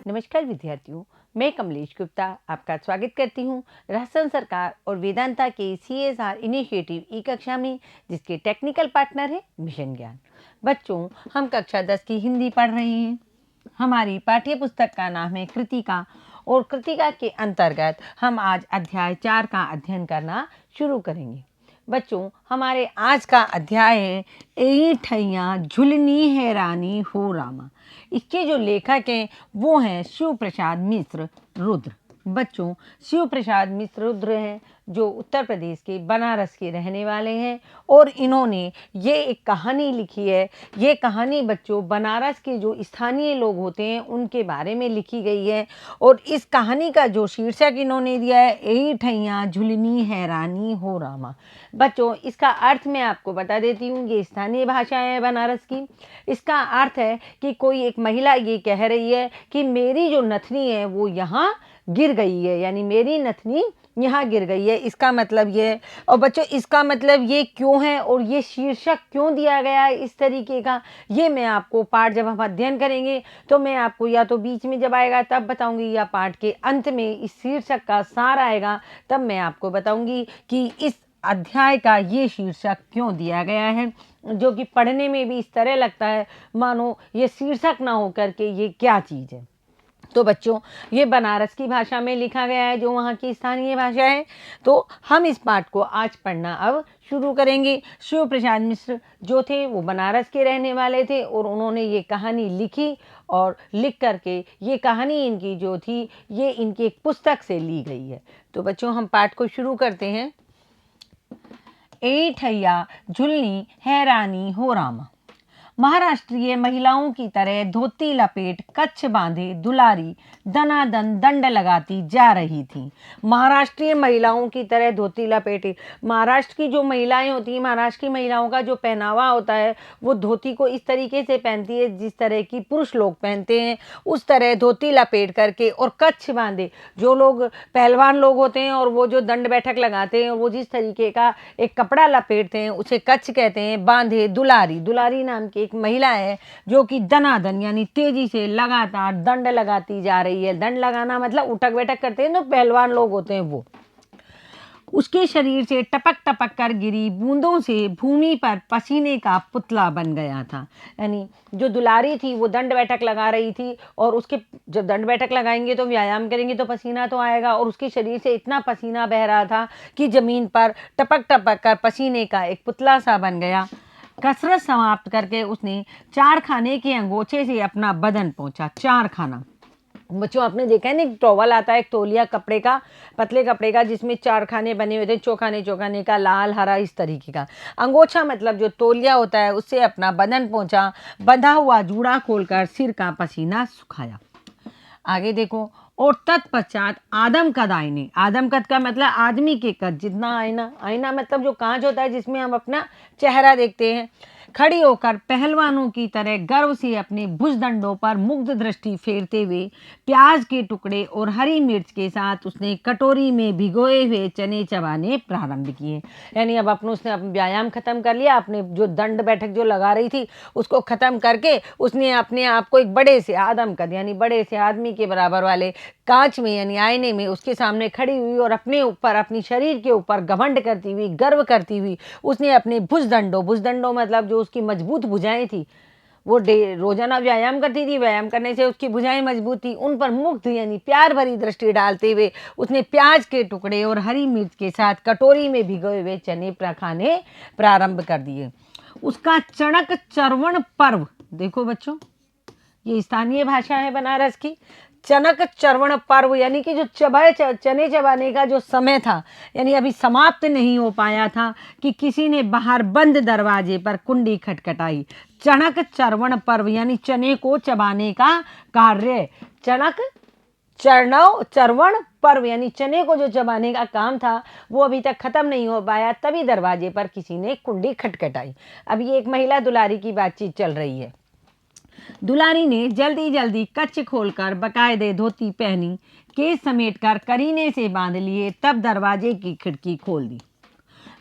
नमस्कार विद्यार्थियों, मैं कमलेश गुप्ता आपका स्वागत करती हूँ राजस्थान सरकार और वेदांता के CSR इनिशिएटिव ई कक्षा में, जिसके टेक्निकल पार्टनर है मिशन ज्ञान। बच्चों, हम कक्षा 10 की हिंदी पढ़ रहे हैं। हमारी पाठ्य पुस्तक का नाम है कृतिका और कृतिका के अंतर्गत हम आज अध्याय 4 का अध्ययन करना शुरू करेंगे। बच्चों, हमारे आज का अध्याय है एई ठैया झुलनी है रानी हो रामा। इसके जो लेखक हैं वो हैं शिव प्रसाद मिश्र रुद्र। बच्चों, शिव प्रसाद मिश्र रुद्र हैं जो उत्तर प्रदेश के बनारस के रहने वाले हैं और इन्होंने ये एक कहानी लिखी है। ये कहानी बच्चों बनारस के जो स्थानीय लोग होते हैं उनके बारे में लिखी गई है और इस कहानी का जो शीर्षक इन्होंने दिया है एई ठैया झुलनी है रानी हो रामा। बच्चों, इसका अर्थ मैं आपको बता देती हूँ। ये स्थानीय भाषा है बनारस की। इसका अर्थ है कि कोई एक महिला ये कह रही है कि मेरी जो नथनी है वो यहाँ गिर गई है, यानी मेरी नथनी यहाँ गिर गई है। इसका मतलब ये है। और बच्चों, इसका मतलब ये क्यों है और ये शीर्षक क्यों दिया गया है इस तरीके का, ये मैं आपको पाठ जब हम अध्ययन करेंगे तो मैं आपको या तो बीच में जब आएगा तब बताऊंगी या पाठ के अंत में इस शीर्षक का सार आएगा तब मैं आपको बताऊंगी कि इस अध्याय का ये शीर्षक क्यों दिया गया है, जो कि पढ़ने में भी इस तरह लगता है मानो ये शीर्षक ना हो करके ये क्या चीज़ है। तो बच्चों, ये बनारस की भाषा में लिखा गया है जो वहाँ की स्थानीय भाषा है। तो हम इस पाठ को आज पढ़ना अब शुरू करेंगे। शिव प्रसाद मिश्र जो थे वो बनारस के रहने वाले थे और उन्होंने ये कहानी लिखी और लिख करके ये कहानी इनकी जो थी ये इनकी एक पुस्तक से ली गई है। तो बच्चों, हम पाठ को शुरू करते हैं। ए ठैया झुलनी है रानी हो रामा। महाराष्ट्रीय महिलाओं की तरह धोती लपेट कच्छ बांधे दुलारी दनादन दंड लगाती जा रही थी। महाराष्ट्रीय महिलाओं की तरह धोती लपेटे, महाराष्ट्र की जो महिलाएं होती हैं, महाराष्ट्र की महिलाओं का जो पहनावा होता है वो धोती को इस तरीके से पहनती है जिस तरह की पुरुष लोग पहनते हैं, उस तरह धोती लपेट करके और कच्छ बांधे। जो लोग पहलवान लोग होते हैं और वो जो दंड बैठक लगाते हैं वो जिस तरीके का एक कपड़ा लपेटते हैं उसे कच्छ कहते हैं। बांधे दुलारी, दुलारी नाम की एक महिला है जो कि दनादन यानी तेजी से लगातार दंड लगाती जा रही है। दंड लगाना मतलब उठक बैठक करते हैं, तो पहलवान लोग होते हैं वो। उसके शरीर से टपक टपक कर गिरी बूंदों से भूमि पर पसीने का पुतला बन गया था। यानी जो दुलारी थी वो दंड बैठक लगा रही थी और उसके जब दंड बैठक लगाएंगे तो व्यायाम करेंगे तो पसीना तो आएगा, और उसके शरीर से इतना पसीना बह रहा था कि जमीन पर टपक टपक कर पसीने का एक पुतला सा बन गया। कसरत समाप्त करके उसने चार खाने के अंगोछे से अपना बदन पोंछा। चार खाना बच्चों, आपने देखा है ना, एक टॉवल आता है, एक तौलिया कपड़े का, पतले कपड़े का, जिसमें चार खाने बने हुए थे, चौखाने चौखाने का, लाल हरा इस तरीके का। अंगोछा मतलब जो तौलिया होता है उससे अपना बदन पोंछा। बंधा हुआ जूड़ा खोलकर सिर का पसीना सुखाया। आगे देखो। और तत्पश्चात आदम कद आईने, आदम कद का मतलब आदमी के कद जितना आईना, आईना मतलब जो कांच होता है जिसमें हम अपना चेहरा देखते हैं, खड़ी होकर पहलवानों की तरह गर्व से अपने भुजदंडों पर मुग्ध दृष्टि फेरते हुए प्याज के टुकड़े और हरी मिर्च के साथ उसने कटोरी में भिगोए हुए चने चबाने प्रारंभ किए। यानी अब उसने अपना व्यायाम खत्म कर लिया, अपने जो दंड बैठक जो लगा रही थी उसको खत्म करके उसने अपने आप को एक बड़े से आदम कद यानी बड़े से आदमी के बराबर वाले कांच में यानी आईने में उसके सामने खड़ी हुई और अपने ऊपर, अपनी शरीर के ऊपर घमंड करती हुई, गर्व करती हुई उसने अपने भुजदंडों मतलब जो उसकी मजबूत भुजाएं थी, वो रोजाना व्यायाम करती थी, व्यायाम करने से उसकी भुजाएं मजबूत थी, उन पर मुग्ध यानी प्यार भरी दृष्टि डालते हुए उसने प्याज के टुकड़े और हरी मिर्च के साथ कटोरी में भिगोए हुए चने खाने प्रारंभ कर दिए। उसका चणक चर्वण पर्व, देखो बच्चों ये स्थानीय भाषा है बनारस की। चनक चर्वण पर्व यानी कि जो चने चबाने का जो समय था, यानी अभी समाप्त नहीं हो पाया था कि किसी ने बाहर बंद दरवाजे पर कुंडी खटखटाई। चणक चर्वण पर्व यानी चने को चबाने का कार्य, चणक चर्वण पर्व यानी चने को जो चबाने का काम था वो अभी तक खत्म नहीं हो पाया, तभी दरवाजे पर किसी ने कुंडी खटखटाई। अभी एक महिला दुलारी की बातचीत चल रही है। दुलारी ने जल्दी जल्दी कच्छ खोलकर बकायदे धोती पहनी, केस समेटकर करीने से बांध लिए, तब दरवाजे की खिड़की खोल दी।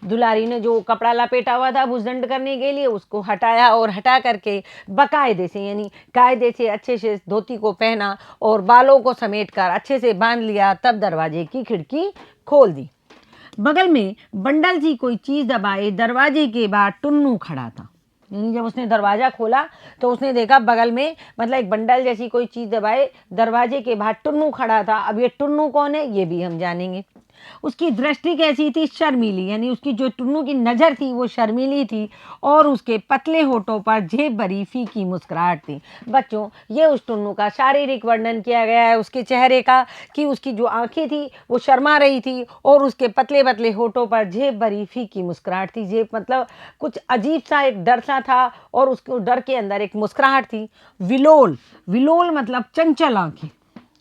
दुलारी ने जो कपड़ा लपेटा हुआ था भुजदंड करने के लिए उसको हटाया और हटा करके बाकायदे से यानी कायदे से अच्छे से धोती को पहना और बालों को समेटकर अच्छे से बांध लिया, तब दरवाजे की खिड़की खोल दी। बगल में बंडल सी कोई चीज दबाए दरवाजे के बाहर टुन्नू खड़ा था। यानी जब उसने दरवाजा खोला तो उसने देखा बगल में मतलब एक बंडल जैसी कोई चीज दबाए दरवाजे के बाहर टुन्नू खड़ा था। अब ये टुन्नू कौन है ये भी हम जानेंगे। उसकी दृष्टि कैसी थी? शर्मीली, यानी उसकी जो टुन्नू की नज़र थी वो शर्मीली थी और उसके पतले होठों पर जेब भरी फीकी मुस्कुराहट थी। बच्चों, ये उस टुन्नू का शारीरिक वर्णन किया गया है उसके चेहरे का कि उसकी जो आंखें थी वो शर्मा रही थी और उसके पतले पतले होठों पर जेब भरी फीकी मुस्कुराहट थी। जेब मतलब कुछ अजीब सा एक डर सा था और उसके डर के अंदर एक मुस्कुराहट थी। विलोल, विलोल मतलब चंचल आंखें।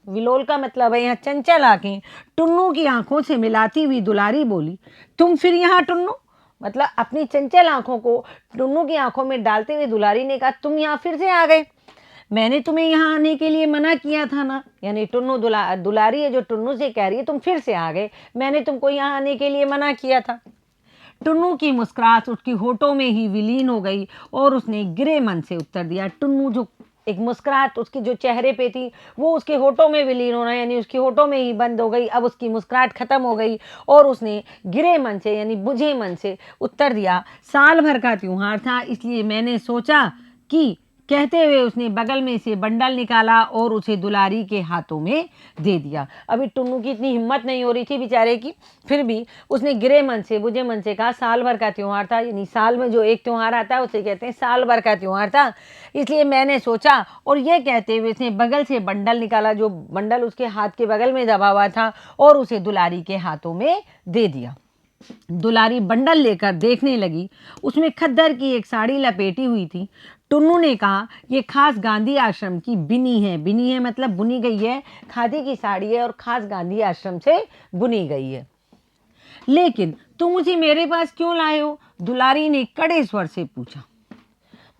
विलोल का मतलब है यहाँ चंचल आंखें। टुन्नू की आंखों से मिलाती हुई दुलारी बोली, तुम फिर यहाँ टुन्नू? मतलब अपनी चंचल आंखों को टुन्नू की आंखों में डालते हुए दुलारी ने कहा, तुम यहाँ फिर से आ गए? मैंने तुम्हें यहाँ आने के लिए मना किया था ना। यानी टुन्नू दुलारी है जो टुन्नू से कह रही है तुम फिर से आ गए, मैंने तुमको यहाँ आने के लिए मना किया था। टुन्नू की मुस्कुराहट उसकी होठों में ही विलीन हो गई और उसने गिरे मन से उत्तर दिया। टुन्नू जो एक मुस्कुराहट उसके जो चेहरे पे थी वो उसके होठों में विलीन होना यानी उसकी होठों में ही बंद हो गई। अब उसकी मुस्कुराहट खत्म हो गई और उसने गिरे मन से यानी बुझे मन से उत्तर दिया, साल भर का त्योहार था इसलिए मैंने सोचा कि। कहते हुए उसने बगल में से बंडल निकाला और उसे दुलारी के हाथों में दे दिया। अभी टुन्नू की इतनी हिम्मत नहीं हो रही थी बेचारे की, फिर भी उसने गिरे मन से बुझे मन से कहा, साल भर का त्योहार था। यानी साल में जो एक त्योहार आता है उसे कहते हैं साल भर का त्योहार था, इसलिए मैंने सोचा। और ये कहते हुए उसने बगल से बंडल निकाला, जो बंडल उसके हाथ के बगल में दबा हुआ था, और उसे दुलारी के हाथों में दे दिया। दुलारी बंडल लेकर देखने लगी। उसमें खद्दर की एक साड़ी लपेटी हुई थी। टुन्नू ने कहा, ये खास गांधी आश्रम की बिनी है। बिनी है मतलब बुनी गई है, खादी की साड़ी है और खास गांधी आश्रम से बुनी गई है। लेकिन तुम उसे मेरे पास क्यों लाए हो? दुलारी ने कड़े स्वर से पूछा।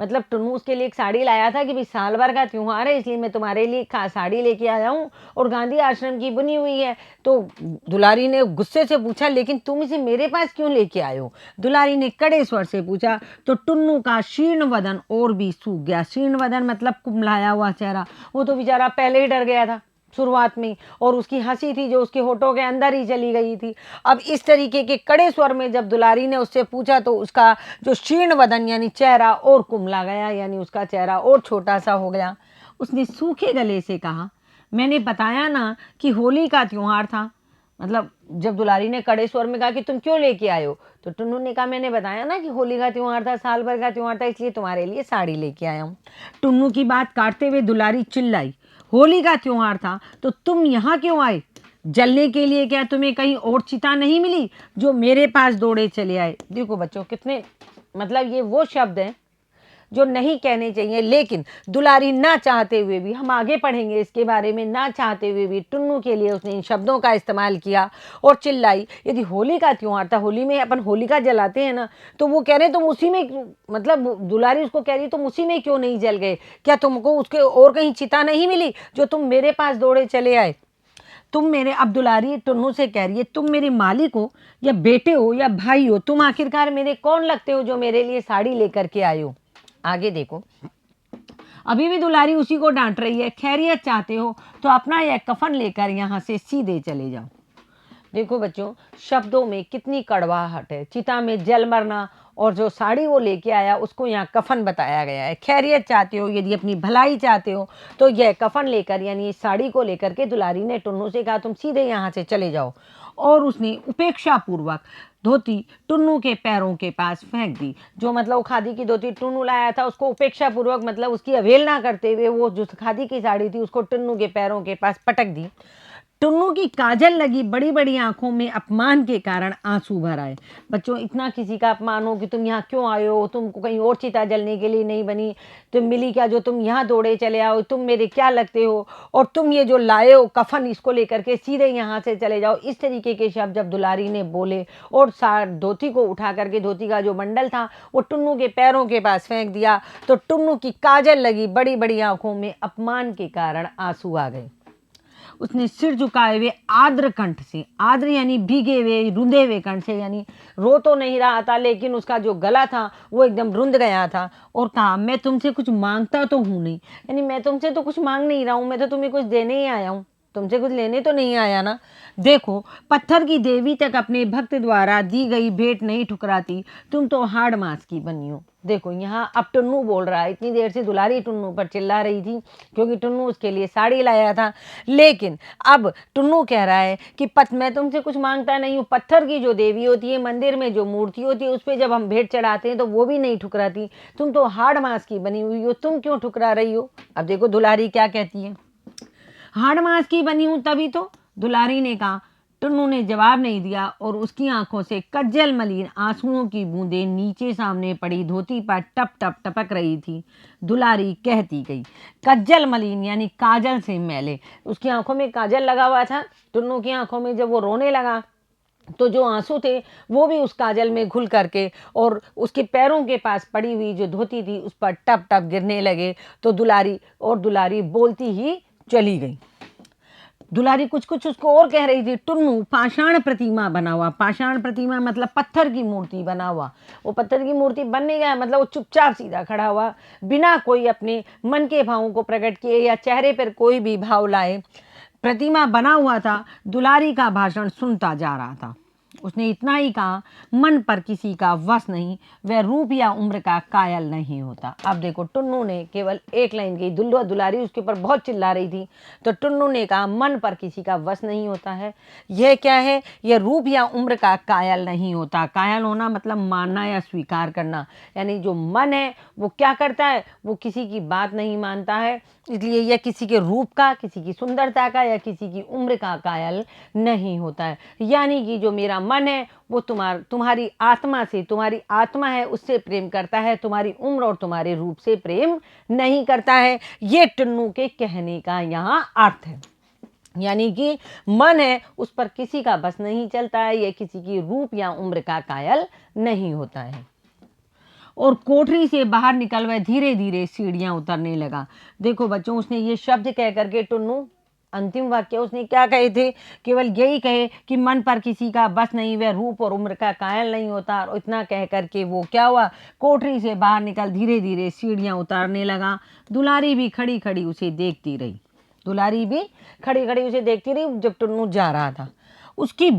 मतलब टुन्नू उसके लिए एक साड़ी लाया था कि भाई साल भर का त्योहार है इसलिए मैं तुम्हारे लिए साड़ी लेके आया हूँ और गांधी आश्रम की बुनी हुई है। तो दुलारी ने गुस्से से पूछा, लेकिन तुम इसे मेरे पास क्यों लेके आए हो? दुलारी ने कड़े स्वर से पूछा। तो टुन्नू का शीर्ण वदन और भी सूख गया। शीर्ण वदन मतलब कुम्हलाया हुआ चेहरा। वो तो बेचारा पहले ही डर गया था शुरुआत में, और उसकी हंसी थी जो उसके होठों के अंदर ही चली गई थी। अब इस तरीके के कड़े स्वर में जब दुलारी ने उससे पूछा तो उसका जो शीर्ण वदन यानी चेहरा और कुम्हला गया, यानी उसका चेहरा और छोटा सा हो गया। उसने सूखे गले से कहा, मैंने बताया ना कि होली का त्योहार था। मतलब जब दुलारी ने कड़े स्वर में कहा कि तुम क्यों लेके आए हो, तो टुन्नू ने कहा, मैंने बताया ना कि होली का त्योहार था, साल भर का त्योहार था, इसलिए तुम्हारे लिए साड़ी लेके आया हूँ। टुन्नू की बात काटते हुए दुलारी चिल्लाई, होली का त्योहार था तो तुम यहाँ क्यों आए? जलने के लिए? क्या तुम्हें कहीं और चिता नहीं मिली जो मेरे पास दौड़े चले आए? देखो बच्चों, कितने मतलब ये वो शब्द हैं जो नहीं कहने चाहिए, लेकिन दुलारी ना चाहते हुए भी, हम आगे पढ़ेंगे इसके बारे में, ना चाहते हुए भी टुन्नू के लिए उसने इन शब्दों का इस्तेमाल किया और चिल्लाई। यदि होली का त्योहार था, होली में अपन होलिका जलाते हैं ना, तो वो कह रहे तुम उसी में, मतलब दुलारी उसको कह रही तुम उसी में क्यों नहीं जल गए? क्या तुमको उसके और कहीं चिता नहीं मिली जो तुम मेरे पास दौड़े चले आए? तुम मेरे, अब दुलारी टुन्नू से कह रही है, तुम मेरे मालिक हो या बेटे हो या भाई हो, तुम आखिरकार मेरे कौन लगते हो जो मेरे लिए साड़ी लेकर के आए हो? आगे देखो, अभी भी दुलारी उसी को डांट रही है, खैरियत चाहते हो तो अपना यह कफन लेकर यहाँ से सीधे चले जाओ। देखो बच्चों, शब्दों में कितनी कड़वाहट है। चिता में जल मरना और जो साड़ी वो लेके आया उसको यहाँ कफन बताया गया है। खैरियत चाहते हो, यदि अपनी भलाई चाहते हो तो यह कफन लेकर यानी इस साड़ी को लेकर के दुलारी ने टुन्नू से कहा, तुम सीधे यहाँ से चले जाओ। और उसने उपेक्षा पूर्वक धोती टुन्नू के पैरों के पास फेंक दी। जो मतलब वो खादी की धोती टुन्नू लाया था उसको उपेक्षा पूर्वक मतलब उसकी अवहेलना करते हुए वो जो खादी की साड़ी थी उसको टुन्नू के पैरों के पास पटक दी। टुन्नू की काजल लगी बड़ी बड़ी आंखों में अपमान के कारण आंसू भर आए। बच्चों, इतना किसी का अपमान हो कि तुम यहाँ क्यों आए हो, तुमको कहीं और चिता जलने के लिए नहीं बनी, तुम मिली क्या जो तुम यहाँ दौड़े चले आओ, तुम मेरे क्या लगते हो, और तुम ये जो लाए हो कफन इसको लेकर के सीधे यहाँ से चले जाओ। इस तरीके के शब्द जब दुलारी ने बोले और धोती को उठा करके, धोती का जो बंडल था वो टुन्नू के पैरों के पास फेंक दिया, तो टुन्नू की काजल लगी बड़ी बड़ी आंखों में अपमान के कारण आंसू आ गए। उसने सिर झुकाए हुए आर्द्र कंठ से, आर्द्र यानी भीगे हुए रुंधे हुए कंठ से, यानी रो तो नहीं रहा था लेकिन उसका जो गला था वो एकदम रुंध गया था, और कहा मैं तुमसे कुछ मांगता तो हूँ नहीं, यानी मैं तुमसे तो कुछ मांग नहीं रहा हूँ, मैं तो तुम्हें कुछ देने ही आया हूँ, तुमसे कुछ लेने तो नहीं आया ना। देखो, पत्थर की देवी तक अपने भक्त द्वारा दी गई भेंट नहीं ठुकराती, तुम तो हाड़ मांस की बनी हो। देखो यहाँ अब टुन्नू बोल रहा है, इतनी देर से दुलारी टुन्नू पर चिल्ला रही थी क्योंकि टुन्नू उसके लिए साड़ी लाया था, लेकिन अब टुन्नू कह रहा है कि मैं तुमसे कुछ मांगता नहीं हूँ, पत्थर की जो देवी होती है, मंदिर में जो मूर्ति होती है, उस पर जब हम भेंट चढ़ाते हैं तो वो भी नहीं ठुकराती, तुम तो हाड़ मांस की बनी हुई हो, तुम क्यों ठुकरा रही हो। अब देखो दुलारी क्या कहती है, हाड़ मांस की बनी हूं तभी तो, दुलारी ने कहा। टुन्नू ने जवाब नहीं दिया और उसकी आंखों से कज्जल मलिन आंसुओं की बूंदें नीचे सामने पड़ी धोती पर टप टप टपक रही थी। दुलारी कहती गई, कज्जल मलिन यानी काजल से मैले, उसकी आंखों में काजल लगा हुआ था। टुन्नू की आंखों में जब वो रोने लगा तो जो आंसू थे वो भी उस काजल में घुल करके और उसके पैरों के पास पड़ी हुई जो धोती थी उस पर टप टप गिरने लगे। तो दुलारी बोलती ही चली गई। दुलारी कुछ कुछ उसको और कह रही थी। टुन्नू पाषाण प्रतिमा बना हुआ, पाषाण प्रतिमा मतलब पत्थर की मूर्ति बना हुआ, वो पत्थर की मूर्ति बन नहीं गया, मतलब वो चुपचाप सीधा खड़ा हुआ बिना कोई अपने मन के भावों को प्रकट किए या चेहरे पर कोई भी भाव लाए प्रतिमा बना हुआ था। दुलारी का भाषण सुनता जा रहा था। उसने इतना ही कहा, मन पर किसी का वश नहीं, वह रूप या उम्र का कायल नहीं होता। अब देखो टुन्नू ने केवल एक लाइन कही, दुलारी उसके ऊपर बहुत चिल्ला रही थी, तो टुन्नू ने कहा मन पर किसी का वश नहीं होता है। यह क्या है, यह रूप या उम्र का कायल नहीं होता। कायल होना मतलब मानना या स्वीकार करना, यानी जो मन है वो क्या करता है, वो किसी की बात नहीं मानता है, इसलिए यह किसी के रूप का, किसी की सुंदरता का या किसी की उम्र का कायल नहीं होता है। यानी कि जो मेरा मन है वो तुम्हारी आत्मा से, तुम्हारी आत्मा है उससे प्रेम करता है, तुम्हारी उम्र और तुम्हारे रूप से प्रेम नहीं करता है। ये टुन्नू के कहने का यहाँ अर्थ है। यानी कि मन है उस पर किसी का बस नहीं चलता है, यह किसी की रूप या उम्र का कायल नहीं होता है। और कोठरी से बाहर निकल वह धीरे धीरे सीढ़ियां उतरने लगा। देखो बच्चों, उसने ये शब्द कह करके टुन्नू, अंतिम वाक्य उसने क्या कहे थे, केवल यही कहे कि मन पर किसी का बस नहीं, वह रूप और उम्र का कायल नहीं होता, और इतना कह करके वो क्या हुआ, कोठरी से बाहर निकल धीरे धीरे सीढ़ियां उतारने लगा। दुलारी भी खड़ी खड़ी उसे देखती रही, दुलारी भी खड़ी खड़ी उसे देखती रही जब टुन्नू जा रहा था। उसकी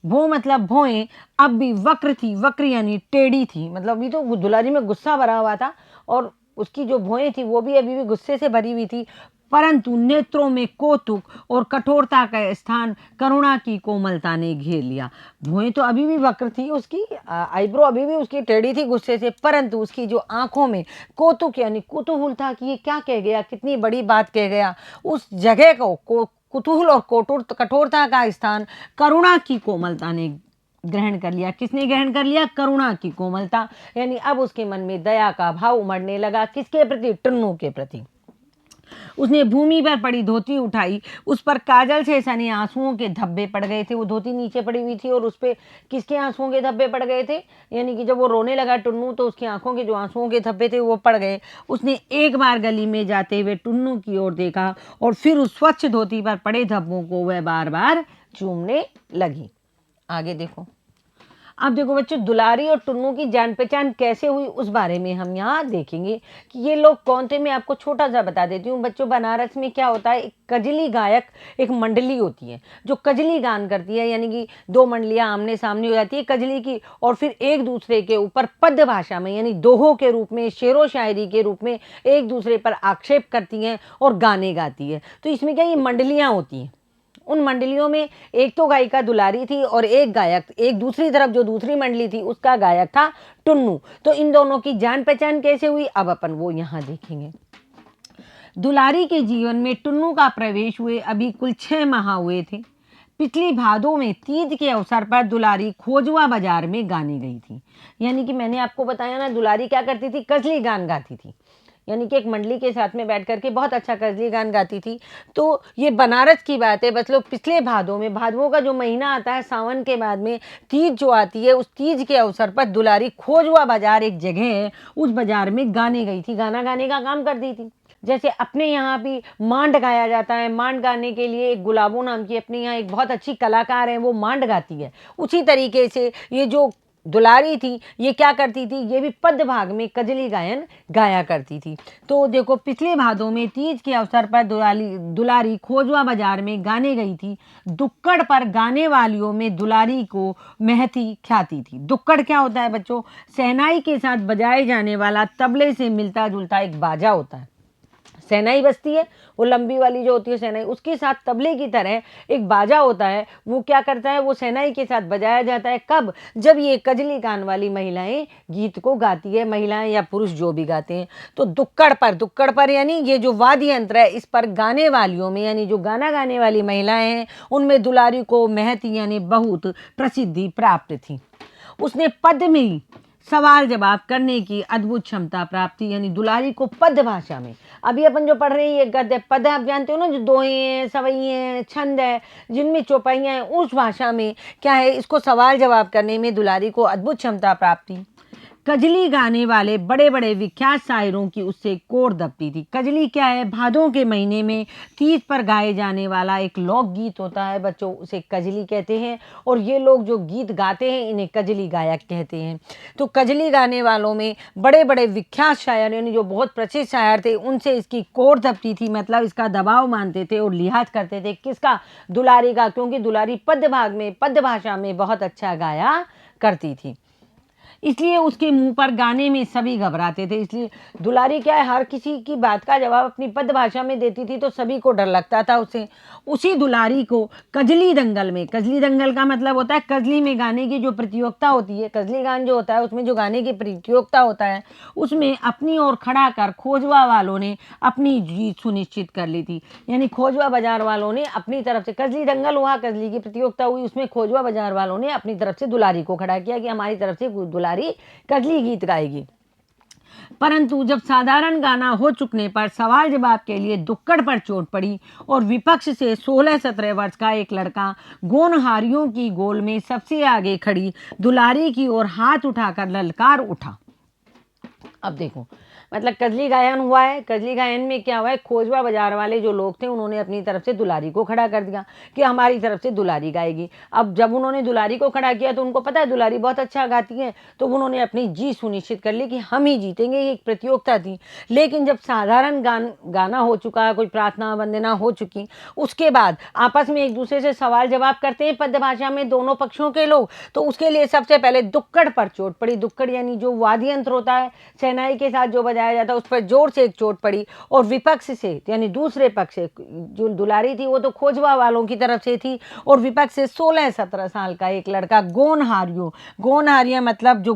भों मतलब भौएं अब भी वक्र थी, वक्र यानी टेढ़ी थी, मतलब अभी तो दुलारी में गुस्सा भरा हुआ था और उसकी जो भौएं थी वो भी अभी भी गुस्से से भरी हुई थी, परंतु नेत्रों में कौतुक और कठोरता का स्थान करुणा की कोमलता ने घेर लिया। भौएं तो अभी भी वक्र थी, उसकी आईब्रो अभी भी उसकी टेढ़ी थी गुस्से से, परंतु उसकी जो आंखों में कौतुक यानी कुतूहल था कि ये क्या कह गया, कितनी बड़ी बात कह गया, उस जगह को कुतूहल और कठोरता का स्थान करुणा की कोमलता ने ग्रहण कर लिया। किसने ग्रहण कर लिया, करुणा की कोमलता, यानी अब उसके मन में दया का भाव उमड़ने लगा। किसके प्रति, टुन्नू के प्रति। उसने भूमि पर पड़ी धोती उठाई, उस पर काजल से सने आंसुओं के धब्बे पड़ गए थे। वो धोती नीचे पड़ी हुई थी और उस पर किसके आंसुओं के धब्बे पड़ गए थे, यानी कि जब वो रोने लगा टुन्नू तो उसकी आंखों के जो आंसुओं के धब्बे थे वो पड़ गए। उसने एक बार गली में जाते हुए टुन्नू की ओर देखा और फिर उस स्वच्छ धोती पर पड़े धब्बों को वह बार बार चूमने लगी। आगे देखो। अब देखो बच्चों, दुलारी और टुन्नू की जान पहचान कैसे हुई उस बारे में हम यहाँ देखेंगे कि ये लोग कौन थे। मैं आपको छोटा सा बता देती हूँ बच्चों। बनारस में क्या होता है, एक कजली गायक, एक मंडली होती है जो कजली गान करती है, यानी कि दो मंडलियाँ आमने सामने हो जाती है कजली की, और फिर एक दूसरे के ऊपर पद्य भाषा में यानी दोहों के रूप में, शेरो शायरी के रूप में एक दूसरे पर आक्षेप करती हैं और गाने गाती है। तो इसमें क्या, ये मंडलियाँ होती हैं। उन मंडलियों में एक तो गायिका दुलारी थी और एक गायक, एक दूसरी तरफ जो दूसरी मंडली थी उसका गायक था टुन्नू। तो इन दोनों की जान पहचान कैसे हुई अब अपन वो यहाँ देखेंगे। दुलारी के जीवन में टुन्नू का प्रवेश हुए अभी कुल 6 माह हुए थे। पिछली भादों में तीज के अवसर पर दुलारी खोजवा बाजार में गाने गई थी। यानी कि मैंने आपको बताया ना, दुलारी क्या करती थी, कजली गान गाती थी, यानी कि एक मंडली के साथ में बैठ करके बहुत अच्छा कजली गान गाती थी। तो ये बनारस की बात है बस। लोग पिछले भादों में, भादवों का जो महीना आता है सावन के बाद में तीज जो आती है, उस तीज के अवसर पर दुलारी खोजवा बाजार एक जगह है, उस बाजार में गाने गई थी, गाना गाने का काम करती थी। जैसे अपने यहाँ भी मांड गाया जाता है, मांड गाने के लिए एक गुलाबो नाम की अपने यहाँ एक बहुत अच्छी कलाकार है, वो मांड गाती है। उसी तरीके से ये जो दुलारी थी, ये क्या करती थी, ये भी पद्य भाग में कजली गायन गाया करती थी। तो देखो पिछले भादों में तीज के अवसर पर दुलारी खोजवा बाजार में गाने गई थी। दुक्कड़ पर गाने वालियों में दुलारी को महती ख्याति थी। दुक्कड़ क्या होता है बच्चों? शहनाई के साथ बजाए जाने वाला तबले से मिलता जुलता एक बाजा होता है। शहनाई बजती है, वो लंबी वाली जो होती है शहनाई, उसके साथ तबले की तरह एक बाजा होता है। वो क्या करता है, वो शहनाई के साथ बजाया जाता है। कब? जब ये कजली गान वाली महिलाएं गीत को गाती है, महिलाएं या पुरुष जो भी गाते हैं। तो दुक्कड़ पर यानी ये जो वाद्य यंत्र है, इस पर गाने वालियों में यानी जो गाना गाने वाली महिलाएं हैं, उनमें दुलारी को महती यानी बहुत प्रसिद्धि प्राप्त थी। उसने पद्य में सवाल जवाब करने की अद्भुत क्षमता प्राप्त थी, यानी दुलारी को पद्य भाषा में। अभी अपन जो पढ़ रहे हैं ये गद्य पद्य, आप जानते हो ना, जो दोहे हैं, सवैये हैं, छंद है, जिनमें चौपाइयाँ हैं, उस भाषा में क्या है, इसको सवाल जवाब करने में दुलारी को अद्भुत क्षमता प्राप्त थी। कजली गाने वाले बड़े बड़े विख्यात शायरों की उससे कोर दबती थी। कजली क्या है? भादों के महीने में तीज पर गाए जाने वाला एक लोक गीत होता है बच्चों, उसे कजली कहते हैं। और ये लोग जो गीत गाते हैं इन्हें कजली गायक कहते हैं। तो कजली गाने वालों में बड़े बड़े विख्यात शायर यानी जो बहुत प्रसिद्ध शायर थे, उनसे इसकी कोर दबती थी, मतलब इसका दबाव मानते थे और लिहाज करते थे। किसका? दुलारी का, क्योंकि दुलारी पद्य भाग में पद्य भाषा में बहुत अच्छा गाया करती थी, इसलिए उसके मुंह पर गाने में सभी घबराते थे। इसलिए दुलारी क्या है, हर किसी की बात का जवाब अपनी पद्य भाषा में देती थी, तो सभी को डर लगता था उससे। उसी दुलारी को कजली दंगल में, कजली दंगल का मतलब होता है कजली में गाने की जो प्रतियोगिता होती है, कजली गान जो होता है उसमें जो गाने की प्रतियोगिता होता है, उसमें अपनी ओर खड़ा कर खोजवा वालों ने अपनी जीत सुनिश्चित कर ली थी। यानी खोजवा बाजार वालों ने अपनी तरफ से, कजली दंगल हुआ, कजली की प्रतियोगिता हुई, उसमें खोजवा बाजार वालों ने अपनी तरफ से दुलारी को खड़ा किया कि हमारी तरफ से दुलारी कजली गीत गाएगी। परंतु जब साधारण गाना हो चुकने पर सवाल जवाब के लिए दुक्कड़ पर चोट पड़ी और विपक्ष से 16-17 वर्ष का एक लड़का गोनहारियों की गोल में सबसे आगे खड़ी दुलारी की ओर हाथ उठाकर ललकार उठा। अब देखो, मतलब कजली गायन हुआ है। कजली गायन में क्या हुआ है, खोजवा बाजार वाले जो लोग थे उन्होंने अपनी तरफ से दुलारी को खड़ा कर दिया कि हमारी तरफ से दुलारी गाएगी। अब जब उन्होंने दुलारी को खड़ा किया तो उनको पता है दुलारी बहुत अच्छा गाती है, तो उन्होंने अपनी जीत सुनिश्चित कर ली कि हम ही जीतेंगे। ये एक प्रतियोगिता थी। लेकिन जब साधारण गाना हो चुका, कोई प्रार्थना वंदना हो चुकी, उसके बाद आपस में एक दूसरे से सवाल जवाब करते हैं पद्य भाषा में दोनों पक्षों के लोग। तो उसके लिए सबसे पहले दुक्कड़ पर चोट पड़ी। दुक्कड़ यानी जो वाद्य यंत्र होता है, शहनाई के साथ जो बजाया जाता है, उस पर जोर से एक चोट पड़ी। और विपक्ष से यानी दूसरे पक्ष से, जो दुलारी थी वो तो खोजवा वालों की तरफ से थी, और विपक्ष से 16-17 साल का एक लड़का गोनहारियां मतलब जो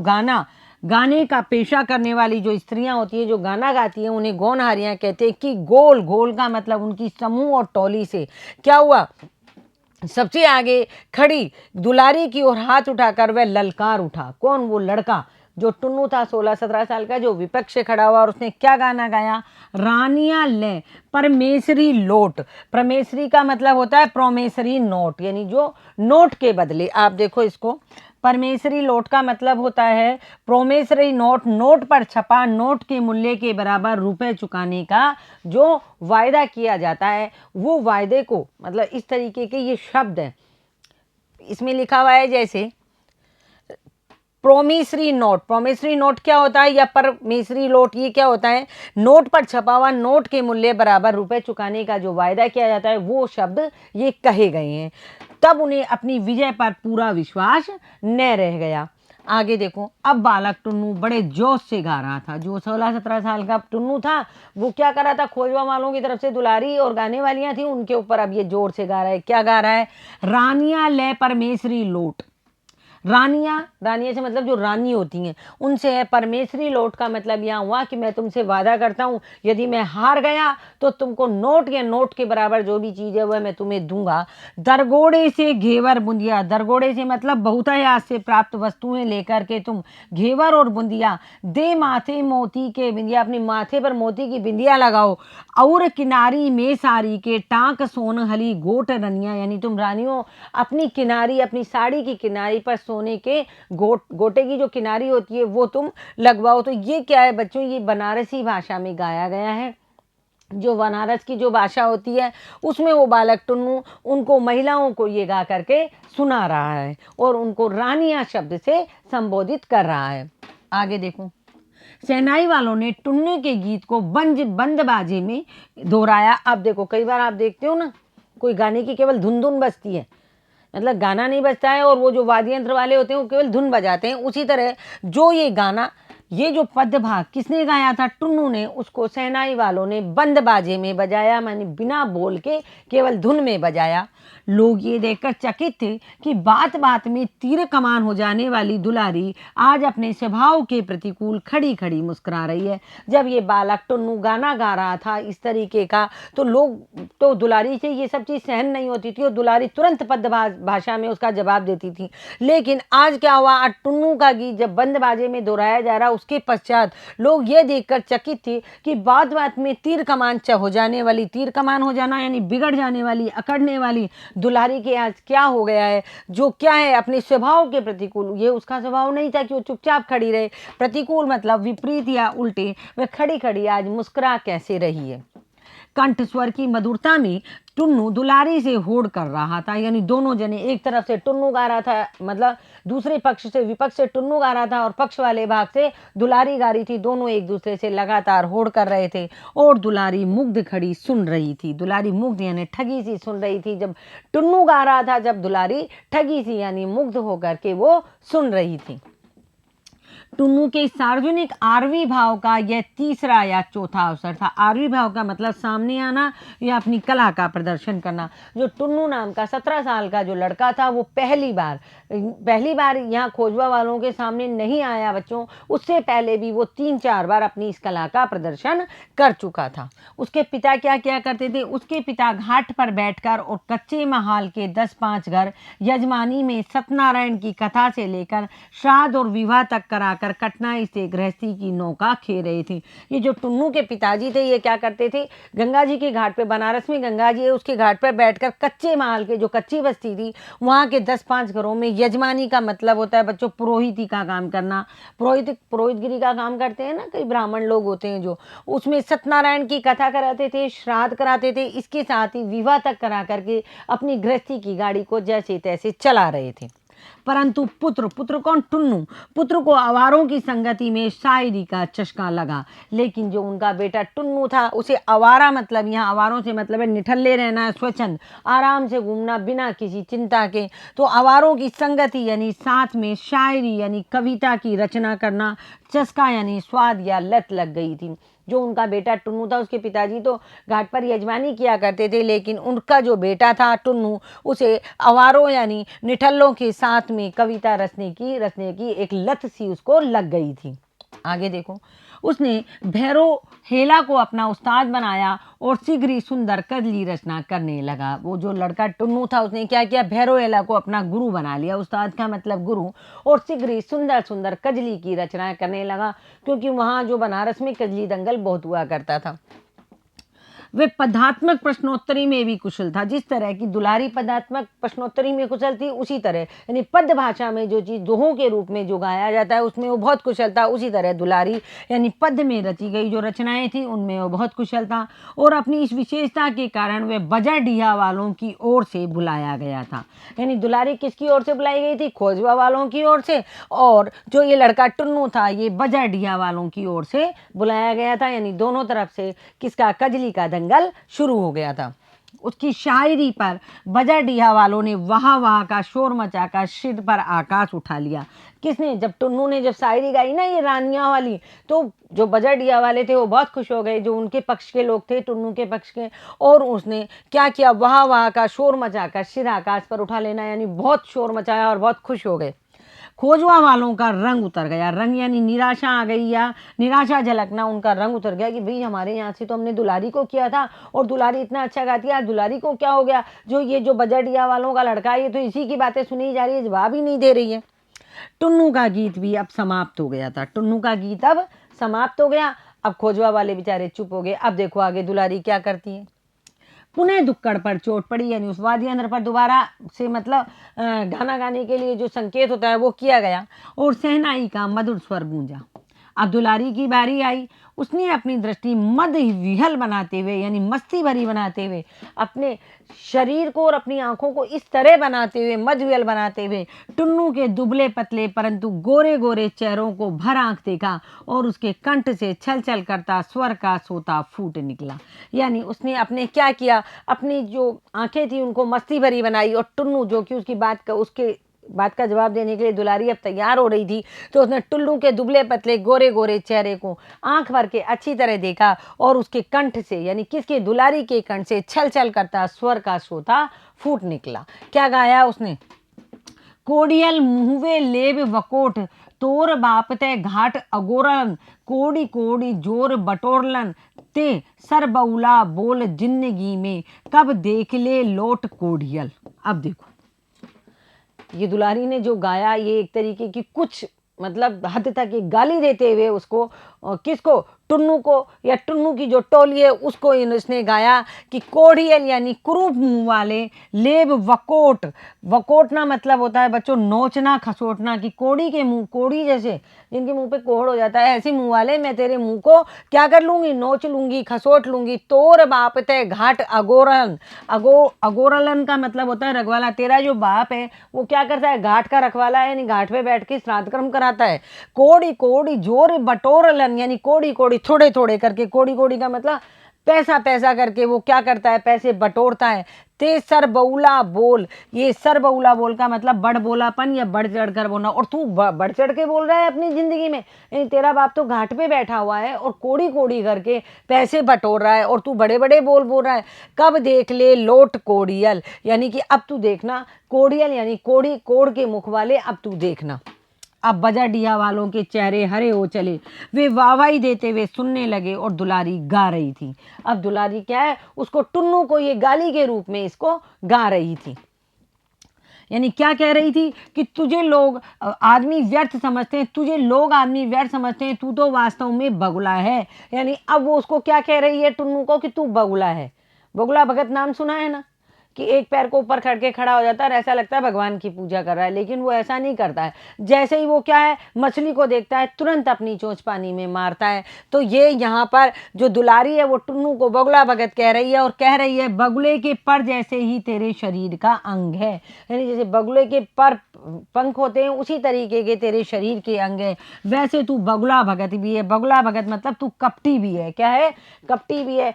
गाने का पेशा करने वाली जो स्त्रियां होती है, जो गाना गाती हैं, उन्हें गोनहारियां कहते हैं। कि गोल का मतलब उनकी समूह और टोली से क्या हुआ, सबसे आगे खड़ी दुलारी की ओर हाथ उठाकर वह ललकार उठा। कौन? वो लड़का जो टुन्नू था 16-17 साल का, जो विपक्ष से खड़ा हुआ, और उसने क्या गाना गाया? रानिया ले परमेसरी लोट। परमेसरी का मतलब होता है प्रोमेसरी नोट, यानी जो नोट के बदले, आप देखो इसको, परमेसरी लोट का मतलब होता है प्रोमेसरी नोट, नोट पर छपा नोट के मूल्य के बराबर रुपए चुकाने का जो वायदा किया जाता है, वो वायदे को, मतलब इस तरीके के ये शब्द है इसमें लिखा हुआ है। जैसे प्रोमिसरी नोट क्या होता है, या परमेसरी लोट, ये क्या होता है? नोट पर छपा हुआ नोट के मूल्य बराबर रुपए चुकाने का जो वायदा किया जाता है, वो शब्द ये कहे गए हैं। तब उन्हें अपनी विजय पर पूरा विश्वास न रह गया। आगे देखो, अब बालक टुन्नू बड़े जोश से गा रहा था। जो 16-17 साल का टुन्नू था, वो क्या कर रहा था, खोजवा वालों की तरफ से दुलारी और गाने वालियां थी, उनके ऊपर अब ये जोर से गा रहा है। क्या गा रहा है? रानिया ले परमेसरी लोट। रानिया से मतलब जो रानी होती हैं, उनसे है। परमेसरी लोट का मतलब यहाँ हुआ कि मैं तुमसे वादा करता हूँ, यदि मैं हार गया तो तुमको नोट या नोट के बराबर जो भी चीज़ है वह मैं तुम्हें दूंगा। दरगोड़े से घेवर बुंदिया, दरगोड़े से मतलब बहुतायात से प्राप्त वस्तुएं लेकर के तुम घेवर और बुंदिया दे माथे मोती के बिंदिया, अपने माथे पर मोती की बिंदिया लगाओ। और किनारी में सारी के टाँक सोनहली गोट रनिया, यानी तुम रानियों अपनी किनारी, अपनी साड़ी की किनारी पर सोने के गोटे की जो किनारी होती है वो तुम लगवाओ। तो ये क्या है बच्चों, ये बनारसी भाषा में गाया गया है। जो बनारस की जो भाषा होती है उसमें वो बालक टुन्नू उनको महिलाओं को ये गा करके सुना रहा है और उनको रानिया शब्द से संबोधित कर रहा है। आगे देखो, शहनाई वालों ने टुन्नू के गीत को बंद बाजे में दोहराया। अब देखो, कई बार आप देखते हो ना, कोई गाने की केवल धुन धुन बजती है, मतलब गाना नहीं बजता है, और वो जो वाद्य यंत्र वाले होते हैं वो केवल धुन बजाते हैं। उसी तरह जो ये गाना, ये जो पद भाग किसने गाया था? टुन्नू ने। उसको शहनाई वालों ने बंद बाजे में बजाया, माने बिना बोल के केवल धुन में बजाया। लोग ये देखकर चकित थे कि बात बात में तीर कमान हो जाने वाली दुलारी आज अपने स्वभाव के प्रतिकूल खड़ी खड़ी मुस्कुरा रही है। जब ये बालक टुन्नू गाना गा रहा था इस तरीके का, तो लोग तो दुलारी से ये सब चीज़ सहन नहीं होती थी और दुलारी तुरंत पद भाषा में उसका जवाब देती थी। लेकिन आज क्या हुआ, आज टुन्नू का गीत जब बंद बाजे में दोहराया जा रहा, उसके पश्चात लोग ये देखकर चकित थे कि बात बात में तीर कमान हो जाने वाली, तीर कमान हो जाना यानी बिगड़ जाने वाली, अकड़ने वाली दुलारी के आज क्या हो गया है, जो क्या है अपने स्वभाव के प्रतिकूल। ये उसका स्वभाव नहीं था कि वो चुपचाप खड़ी रहे, प्रतिकूल मतलब विपरीत या उल्टे, वह खड़ी खड़ी आज मुस्कुरा कैसे रही है। कंठ स्वर की मधुरता में टुन्नू दुलारी से होड़ कर रहा था, यानी दोनों जने, एक तरफ से टुन्नू गा रहा था, मतलब दूसरे पक्ष से, विपक्ष से टुन्नू गा रहा था और पक्ष वाले भाग से दुलारी गा रही थी। दोनों एक दूसरे से लगातार होड़ कर रहे थे और दुलारी मुग्ध खड़ी सुन रही थी। दुलारी मुग्ध यानी ठगी सी सुन रही थी। जब टुन्नू गा रहा था, जब दुलारी ठगी सी यानी मुग्ध होकर के वो सुन रही थी। टुन्नू के सार्वजनिक आरवी भाव का यह तीसरा या चौथा अवसर था। आरवी भाव का मतलब सामने आना या अपनी कला का प्रदर्शन करना। जो टुन्नू नाम का 17 साल का जो लड़का था, वो पहली बार यहाँ खोजवा वालों के सामने नहीं आया बच्चों। उससे पहले भी वो 3-4 बार अपनी इस कला का प्रदर्शन कर चुका था। उसके पिता क्या क्या करते थे? उसके पिता घाट पर बैठकर और कच्चे महाल के 10-5 घर यजमानी में सत्यनारायण की कथा से लेकर श्राद्ध और विवाह तक कराकर कठिनाई से गृहस्थी की नौका खे रहे थे। ये जो टुन्नू के पिताजी थे, ये क्या करते थे? गंगा जी के घाट पे, बनारस में गंगा जी है, उसके घाट पर बैठकर कच्चे महल के, जो कच्ची बस्ती थी, वहाँ के 10-5 घरों में, यजमानी का मतलब होता है बच्चों पुरोहिती का काम करना, पुरोहितगिरी का काम करते हैं ना, कई ब्राह्मण लोग होते हैं जो, उसमें सत्यनारायण की कथा कराते थे, श्राद्ध कराते थे, इसके साथ ही विवाह तक करा करके अपनी गृहस्थी की गाड़ी को जैसे तैसे चला रहे थे। परंतु पुत्र कौन? टुन्नू। पुत्र को आवारों की संगति में शायरी का चस्का लगा। लेकिन जो उनका बेटा टुन्नू था, उसे आवारा, मतलब यहाँ आवारों से मतलब है निठल्ले रहना, स्वच्छंद आराम से घूमना बिना किसी चिंता के। तो आवारों की संगति यानी साथ में शायरी यानी कविता की रचना करना, चस्का यानी स्वाद या लत लग गई थी। जो उनका बेटा टुन्नू था, उसके पिताजी तो घाट पर यजमानी किया करते थे, लेकिन उनका जो बेटा था टुन्नू, उसे आवारों यानी निठल्लों के साथ में कविता रचने की एक लत सी उसको लग गई थी। आगे देखो, उसने भैरव हेला को अपना उस्ताद बनाया और शीघ्र ही सुंदर कजली रचना करने लगा। वो जो लड़का टुन्नू था, उसने क्या किया? भैरव हेला को अपना गुरु बना लिया, उस्ताद का मतलब गुरु, और शीघ्र ही सुंदर सुंदर कजली की रचना करने लगा, क्योंकि वहाँ जो बनारस में कजली दंगल बहुत हुआ करता था। वे पदात्मक प्रश्नोत्तरी में भी कुशल था। जिस तरह की दुलारी पदात्मक प्रश्नोत्तरी में कुशल थी, उसी तरह यानी पद भाषा में जो चीज़ दोहों के रूप में जो गाया जाता है उसमें वो बहुत कुशल था। उसी तरह दुलारी यानी पद में रची गई जो रचनाएं थी उनमें वो बहुत कुशल था। और अपनी इस विशेषता के कारण वे बजाडीहा वालों की ओर से बुलाया गया था। यानी दुलारी किसकी ओर से बुलाई गई थी? खोजवा वालों की ओर से। और जो ये लड़का टुन्नू था, ये बजाडीहा वालों की ओर से बुलाया गया था। यानी दोनों तरफ से किसका? कजली का दंगल शुरू हो गया था। उसकी शायरी पर बजाडीहा वालों ने वाह वाह का शोर मचाकर सिर पर आकाश उठा लिया। किसने? जब टुन्नू ने जब शायरी गाई ना ये रानियां वाली, तो जो बजाडीहा वाले थे वो बहुत खुश हो गए, जो उनके पक्ष के लोग थे, टुन्नू के पक्ष के। और उसने क्या किया? वाह वाह का शोर मचाकर सिर आकाश पर उठा लेना, यानी बहुत शोर मचाया और बहुत खुश हो गए। खोजवा वालों का रंग उतर गया। रंग यानी निराशा आ गई या निराशा झलकना, उनका रंग उतर गया कि भाई हमारे यहाँ से तो हमने दुलारी को किया था और दुलारी इतना अच्छा गाती है, दुलारी को क्या हो गया? जो ये जो बजाडीहा वालों का लड़का है, ये तो इसी की बातें सुनी जा रही है, जवाब ही नहीं दे रही है। टुन्नू का गीत भी अब समाप्त हो गया था। टुन्नू का गीत अब समाप्त हो गया। अब खोजवा वाले बेचारे चुप हो गए। अब देखो आगे दुलारी क्या करती है। पुनः दुक्कड़ पर चोट पड़ी, यानी उस वाद्य यंत्र पर दोबारा से मतलब गाना गाने के लिए जो संकेत होता है वो किया गया और शहनाई का मधुर स्वर गूंजा। अब दुलारी की बारी आई। उसने अपनी दृष्टि मद विहल बनाते हुए यानी मस्ती भरी बनाते हुए अपने शरीर को और अपनी आंखों को इस तरह बनाते हुए, मद विहल बनाते हुए टुन्नू के दुबले पतले परंतु गोरे गोरे चेहरों को भर आंख देखा और उसके कंठ से छल छल करता स्वर का सोता फूट निकला। यानी उसने अपने क्या किया, अपनी जो आंखें थी उनको मस्ती भरी बनाई और टुन्नू जो कि उसके बात का जवाब देने के लिए दुलारी अब तैयार हो रही थी, तो उसने टुल्लू के दुबले पतले गोरे गोरे चेहरे को आंख भर के अच्छी तरह देखा और उसके कंठ से यानी किसके, दुलारी के कंठ से छल छल करता स्वर का सोता फूट निकला। क्या गाया उसने, कोडियल मुहवे लेब वकोट तोर बापते घाट अगोरन कोड़ी कोड़ी जोर बटोरलन ते सरबौला बोल जिंदगी में कब देख ले लोट कोडियल। अब देखो ये दुलारी ने जो गाया ये एक तरीके की कुछ मतलब हद तक ये गाली देते हुए उसको, किसको, टुन्नू को या टुन्नू की जो टोली है उसको इसने गाया कि कोढ़ियल यानी कुरूप मुंह वाले, लेब वकोट, वकोट ना मतलब होता है बच्चों नोचना खसोटना, कि कोड़ी के मुंह, कोड़ी जैसे जिनके मुंह पे कोढ़ हो जाता है ऐसे मुंह वाले मैं तेरे मुंह को क्या कर लूंगी, नोच लूंगी खसोट लूंगी। तोर बाप ते घाट अगोरन, अगोरलन का मतलब होता है रखवाला। तेरा जो बाप है वो क्या करता है, घाट का रखवाला है यानी घाट पे बैठ के श्राद्ध कर्म कराता है। कोड़ी कोड़ी जोर बटोरलन यानी कोड़ी कोड़ी थोड़े थोड़े करके, कोड़ी कोड़ी का मतलब पैसा पैसा करके वो क्या करता है, पैसे बटोरता है। ते सरबौला बोल, ये सरबौला बोल का मतलब बड़ बोलापन या बढ़ चढ़ कर बोलना, और तू बढ़ चढ़ के बोल रहा है अपनी जिंदगी में, तेरा बाप तो घाट पे बैठा हुआ है और कोड़ी कोड़ी करके पैसे बटोर रहा है और तू बड़े बड़े बोल बोल रहा है। कब देख ले लोट कोड़ियल यानी कि अब तू देखना, कोड़ियल यानी कोड़ी, कोड़ के मुख वाले, अब तू देखना। अब बजाडिया वालों के चेहरे हरे हो चले, वे वाहवाही देते हुए सुनने लगे और दुलारी गा रही थी। अब दुलारी क्या है, उसको टुन्नू को ये गाली के रूप में इसको गा रही थी। यानी क्या कह रही थी कि तुझे लोग आदमी व्यर्थ समझते हैं, तुझे लोग आदमी व्यर्थ समझते हैं, तू तो वास्तव में बगुला है। यानी अब वो उसको क्या कह रही है टुन्नू को कि तू बगुला है। बगुला भगत नाम सुना है ना, कि एक पैर को ऊपर करके खड़ा हो जाता है और ऐसा लगता है भगवान की पूजा कर रहा है, लेकिन वो ऐसा नहीं करता है। जैसे ही वो क्या है, मछली को देखता है तुरंत अपनी चोंच पानी में मारता है। तो ये यहाँ पर जो दुलारी है वो टुन्नू को बगुला भगत कह रही है और कह रही है बगुले के पर जैसे ही तेरे शरीर का अंग है, यानी जैसे बगुले के पर पंख होते हैं उसी तरीके के तेरे शरीर के अंग है, वैसे तू बगुला भगत भी है। बगुला भगत मतलब तू कपटी भी है। क्या है, कपटी भी है,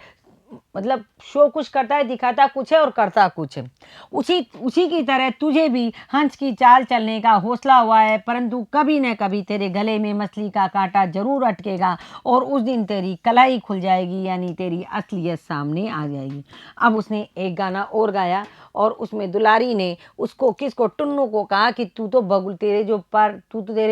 मतलब शो कुछ करता है, दिखाता कुछ है और करता कुछ है। उसी की तरह तुझे भी हंस की चाल चलने का हौसला हुआ है, परंतु कभी न कभी तेरे गले में मछली का कांटा जरूर अटकेगा और उस दिन तेरी कलाई खुल जाएगी, यानी तेरी असलियत सामने आ जाएगी। अब उसने एक गाना और गाया और उसमें दुलारी ने उसको, किसको, टुन्नू को कहा कि तू तो तेरे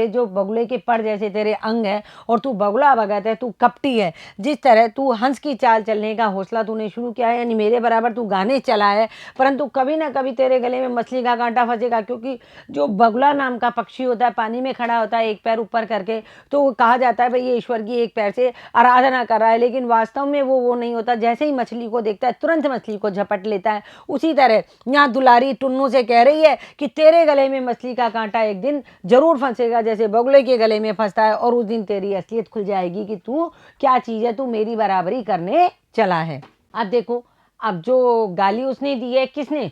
जो बगुले के पर जैसे तेरे अंग है और तू बगुला भगत है, तू कपटी है। जिस तरह तू हंस की चाल चलने का हौसला तूने शुरू किया है, यानी मेरे बराबर तू गाने चला है, परंतु कभी ना कभी तेरे गले में मछली का कांटा फंसेगा, क्योंकि जो बगुला नाम का पक्षी होता है पानी में खड़ा होता है एक पैर ऊपर करके, तो कहा जाता है भाई ये ईश्वर की एक पैर से आराधना कर रहा है, लेकिन वास्तव में वो नहीं होता। जैसे ही मछली को देखता है तुरंत मछली को झपट लेता है। उसी तरह यहाँ दुलारी टुन्नू से कह रही है कि तेरे गले में मछली का कांटा एक दिन जरूर फंसेगा जैसे बगुले के गले में फंसता है, और उस दिन तेरी असलियत खुल जाएगी कि तू क्या चीज है, तू मेरी बराबरी करने चला है। अब देखो, अब जो गाली उसने दी है, किसने,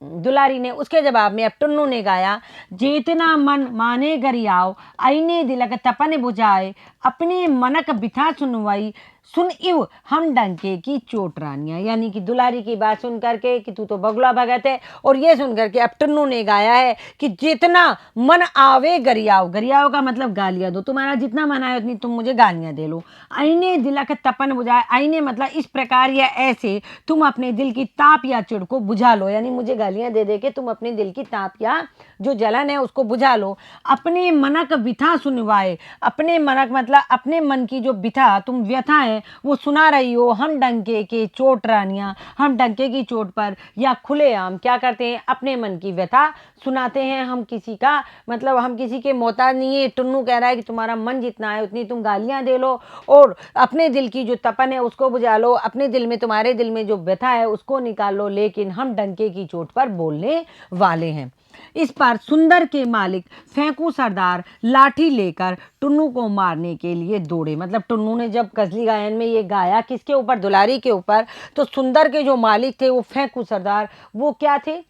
दुलारी ने, उसके जवाब में अब टुन्नू ने गाया, जेतना मन माने गरियाओ आईने दिलक तपन बुझाए अपने मनक बिथा सुनवाई सुन इव हम डंके की चोट रानियां। यानी कि दुलारी की बात सुन करके कि तू तो बगुला भगत है, और ये सुन करके अब टुन्नू ने गाया है कि जितना मन आवे गरियाओ, गरियाओ का मतलब गालियां दो, तुम्हारा जितना मन आए उतनी तुम मुझे गालियां दे लो। आईने दिलक तपन बुझाए, आईने मतलब इस प्रकार या ऐसे तुम अपने दिल की ताप या चिड़ को बुझा लो, यानी मुझे गालियां दे दे के तुम अपने दिल की ताप या जो जलन है उसको बुझा लो। अपने मनक बिथा सुनवाए, अपने मनक मतलब अपने मन की जो बिथा, तुम व्यथा है वो सुना रही हो हम डंके के चोट रानियां, हम डंके की चोट पर या खुलेआम क्या करते हैं, अपने मन की व्यथा सुनाते हैं। हम किसी का मतलब हम किसी के मोहताज नहीं है। टुन्नू कह रहा है कि तुम्हारा मन जितना है उतनी तुम गालियां दे लो और अपने दिल की जो तपन है उसको बुझा लो, अपने दिल में, तुम्हारे दिल में जो व्यथा है उसको निकाल लो, लेकिन हम डंके की चोट पर बोलने वाले हैं। इस पर सुंदर के मालिक फेंकू सरदार लाठी लेकर टुन्नू को मारने के लिए दौड़े। मतलब टुन्नू ने जब कजली गायन में ये गाया किसके ऊपर, दुलारी के ऊपर, तो सुंदर के जो मालिक थे वो फेंकू सरदार, वो क्या थे,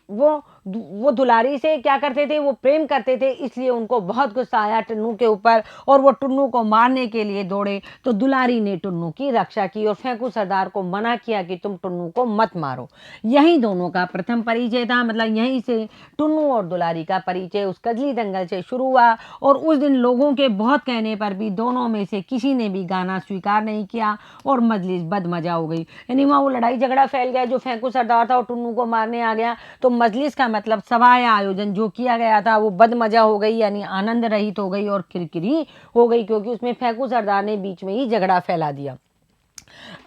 वो दुलारी से क्या करते थे, वो प्रेम करते थे, इसलिए उनको बहुत गुस्सा आया टुन्नू के ऊपर और वो टुन्नू को मारने के लिए दौड़े। तो दुलारी ने टुन्नू की रक्षा की और फेंकू सरदार को मना किया कि तुम टुन्नू को मत मारो। यही दोनों का प्रथम परिचय था। मतलब यहीं से टुन्नू और दुलारी का परिचय उस कजली दंगल से शुरू हुआ और उस दिन लोगों के बहुत कहने पर भी दोनों में से किसी ने भी गाना स्वीकार नहीं किया और मजलिस बदमजा हो गई। यानी वहाँ वो लड़ाई झगड़ा फैल गया, जो फेंकू सरदार था और टुन्नू को मारने आ गया, तो मजलिस का मतलब सभा या आयोजन जो किया गया था वो बदमजा हो गई, यानी आनंद रहित हो गई और किरकिरी हो गई, क्योंकि उसमें फेंकू सरदार ने बीच में ही झगड़ा फैला दिया।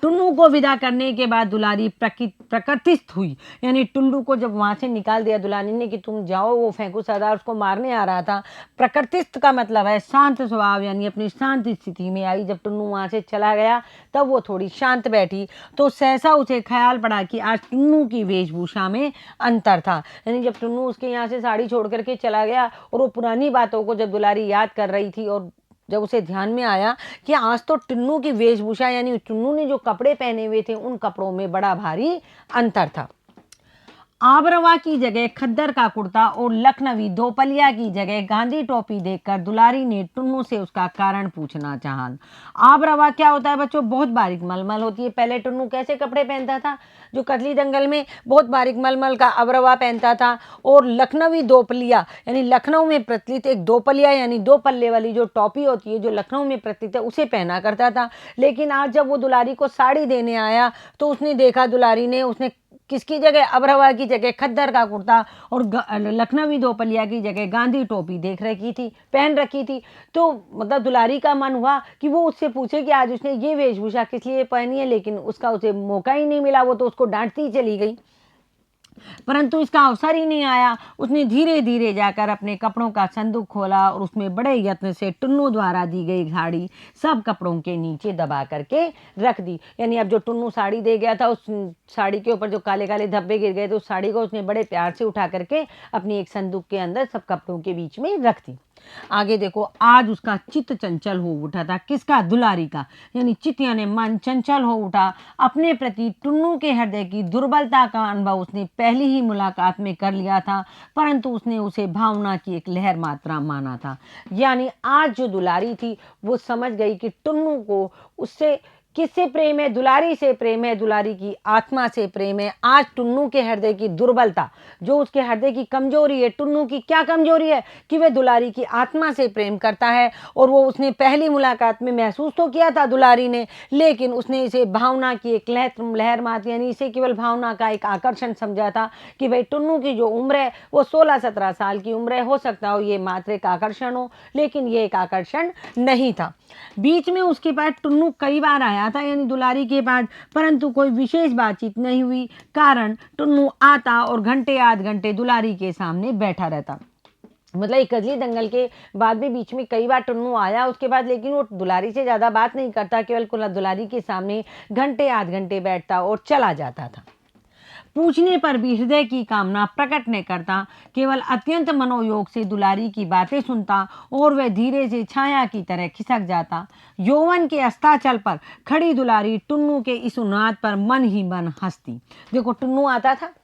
टुन्नू को विदा करने के बाद दुलारी प्रकृतिस्थ हुई, यानी टुन्नू को जब वहां से निकाल दिया दुलारी ने कि तुम जाओ, वो फेंकू सरदार उसको मारने आ रहा था। प्रकृतिस्थ का मतलब है शांत स्वभाव, यानी अपनी शांत स्थिति में आई। जब टुन्नू वहां से चला गया तब वो थोड़ी शांत बैठी, तो सहसा उसे ख्याल पड़ा कि आज टुन्नू की वेशभूषा में अंतर था। यानी जब टुन्नू उसके यहाँ से साड़ी छोड़ करके चला गया और वो पुरानी बातों को जब दुलारी याद कर रही थी और जब उसे ध्यान में आया कि आज तो टुन्नू की वेशभूषा, यानी टुन्नू ने जो कपड़े पहने हुए थे उन कपड़ों में बड़ा भारी अंतर था। आबरवा की जगह खद्दर का कुर्ता और लखनवी दोपलिया की जगह गांधी टोपी देखकर दुलारी ने टुन्नू से उसका कारण पूछना चाहा। आबरवा क्या होता है बच्चों, बहुत बारीक मलमल होती है। पहले टुन्नू कैसे कपड़े पहनता था, जो कजली दंगल में बहुत बारीक मलमल का अबरवा पहनता था। और लखनवी दोपलिया, यानी लखनऊ में प्रचलित एक दोपलिया यानी दो पल्ले वाली जो टोपी होती है जो लखनऊ में प्रचलित है, उसे पहना करता था। लेकिन आज जब वो दुलारी को साड़ी देने आया तो उसने देखा, दुलारी ने, उसने किसकी जगह, अबरवा की जगह खद्दर का कुर्ता और लखनवी दोपलिया की जगह गांधी टोपी देख रखी थी, पहन रखी थी। तो मतलब दुलारी का मन हुआ कि वो उससे पूछे कि आज उसने ये वेशभूषा किस लिए पहनी है, लेकिन उसका उसे मौका ही नहीं मिला, वो तो उसको डांटती ही चली गई। परंतु इसका अवसर ही नहीं आया। उसने धीरे धीरे जाकर अपने कपड़ों का संदूक खोला और उसमें बड़े यत्न से टुन्नू द्वारा दी गई घाड़ी सब कपड़ों के नीचे दबा करके रख दी। यानी अब जो टुन्नू साड़ी दे गया था, उस साड़ी के ऊपर जो काले काले धब्बे गिर गए थे, उस साड़ी को उसने बड़े प्यार से उठा करके अपनी एक संदूक के अंदर सब कपड़ों के बीच में रख दी। आगे देखो, आज उसका चित्त चंचल हो उठा था। किसका, दुलारी का। यानी चित्त यानी मन चंचल हो उठा। अपने प्रति टुन्नू के हृदय की दुर्बलता का अनुभव उसने पहली ही मुलाकात में कर लिया था, परंतु उसने उसे भावना की एक लहर मात्रा माना था। यानी आज जो दुलारी थी वो समझ गई कि टुन्नू को उससे किससे प्रेम है, दुलारी से प्रेम है, दुलारी की आत्मा से प्रेम है। आज टुन्नू के हृदय की दुर्बलता, जो उसके हृदय की कमजोरी है, टुन्नू की क्या कमजोरी है कि वह दुलारी की आत्मा से प्रेम करता है। और वो उसने पहली मुलाकात में महसूस तो किया था दुलारी ने, लेकिन उसने इसे भावना की एक लहर मात्र, यानी इसे केवल भावना का एक आकर्षण समझा था कि भाई टुन्नू की जो उम्र है वो 16-17 साल की उम्र है, हो सकता हो ये मात्र एक आकर्षण हो, लेकिन ये एक आकर्षण नहीं था। बीच में उसके पास टुन्नू कई बार आया था, यानी दुलारी के पास, परंतु कोई विशेष बातचीत नहीं हुई। कारण टुन्नू आता और घंटे आध घंटे दुलारी के सामने बैठा रहता। मतलब एक कजली दंगल के बाद भी बीच में कई बार टुन्नू आया उसके बाद, लेकिन वो दुलारी से ज्यादा बात नहीं करता, केवल दुलारी के सामने घंटे आध घंटे बैठता और चला जाता था। पूछने पर भी हृदय की कामना प्रकट नहीं करता, केवल अत्यंत मनोयोग से दुलारी की बातें सुनता और वह धीरे से छाया की तरह खिसक जाता। यौवन के अस्ताचल पर खड़ी दुलारी टुन्नू के इस उन्माद पर मन ही मन हंसती। देखो, टुन्नू आता था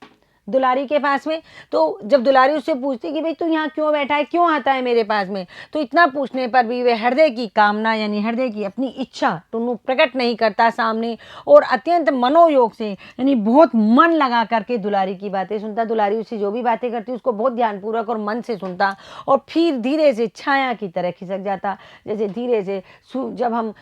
दुलारी के पास में, तो जब दुलारी उससे पूछती कि भाई तू यहाँ क्यों बैठा है, क्यों आता है मेरे पास में, तो इतना पूछने पर भी वह हृदय की कामना यानी हृदय की अपनी इच्छा टुन्नू प्रकट नहीं करता सामने, और अत्यंत मनोयोग से यानी बहुत मन लगा करके दुलारी की बातें सुनता। दुलारी उससे जो भी बातें करती उसको बहुत ध्यानपूर्वक और मन से सुनता और फिर धीरे से छाया की तरह खिसक जाता। जैसे धीरे से जब हम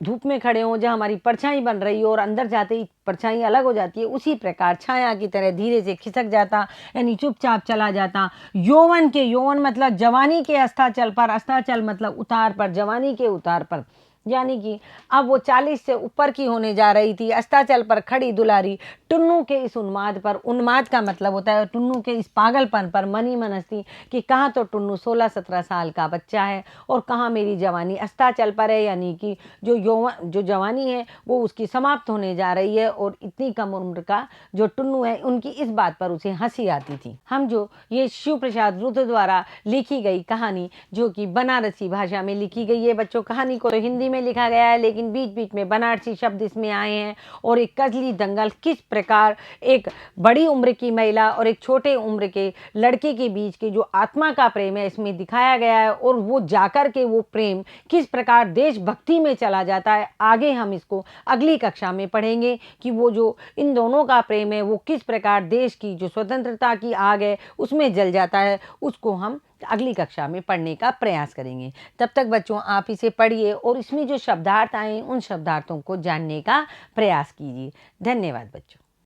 धूप में खड़े हों, जब हमारी परछाई बन रही हो और अंदर जाते ही परछाई अलग हो जाती है, उसी प्रकार छाया की तरह धीरे से खिसक जाता, यानी चुपचाप चला जाता। यौवन मतलब जवानी के अस्ताचल पर, अस्ताचल मतलब उतार पर, जवानी के उतार पर यानी कि अब वो 40 से ऊपर की होने जा रही थी। अस्ताचल पर खड़ी दुलारी, टुन्नू के इस उन्माद पर, उन्माद का मतलब होता है टुन्नू के इस पागलपन पर मनी मनस्ती कि कहाँ तो टुन्नू 16-17 साल का बच्चा है और कहाँ मेरी जवानी अस्ताचल पर है, यानी कि जो जवानी है वो उसकी समाप्त होने जा रही है। और इतनी कम उम्र का जो टुन्नू है, उनकी इस बात पर उसे हंसी आती थी। हम जो ये शिव प्रसाद रुद्र द्वारा लिखी गई कहानी, जो कि बनारसी भाषा में लिखी गई है बच्चों, कहानी को तो हिंदी में लिखा गया है लेकिन बीच बीच में बनारसी शब्द इसमें आए हैं। और एक कजली दंगल किस प्रकार एक बड़ी उम्र की महिला और एक छोटे उम्र के लड़के के बीच के जो आत्मा का प्रेम है इसमें दिखाया गया है। और वो जाकर के वो प्रेम किस प्रकार देशभक्ति में चला जाता है, आगे हम इसको अगली कक्षा में पढ़ेंगे कि वो जो इन दोनों का प्रेम है वो किस प्रकार देश की जो स्वतंत्रता की आग है उसमें जल जाता है। उसको हम अगली कक्षा में पढ़ने का प्रयास करेंगे। तब तक बच्चों आप इसे पढ़िए और इसमें जो शब्दार्थ आए उन शब्दार्थों को जानने का प्रयास कीजिए। धन्यवाद बच्चों।